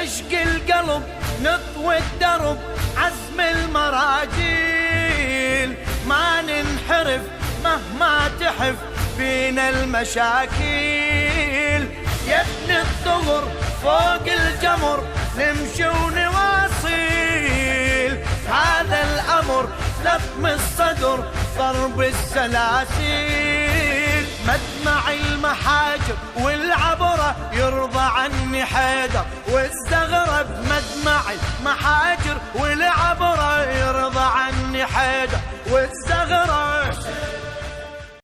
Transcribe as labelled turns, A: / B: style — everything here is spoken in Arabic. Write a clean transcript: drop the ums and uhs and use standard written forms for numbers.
A: عشق القلب نطوي الدرب عزم المراجيل، ما ننحرف مهما تحف فينا المشاكل. يا ابن الثغر فوق الجمر نمشي ونواصيل، هذا الأمر لطم الصدر ضرب السلاسل. مدمع المحاجر والعبرة يرضى عني حيدر، والزغرة بمدمع المحاجر والعبرة يرضى عني حيدر، والزغرة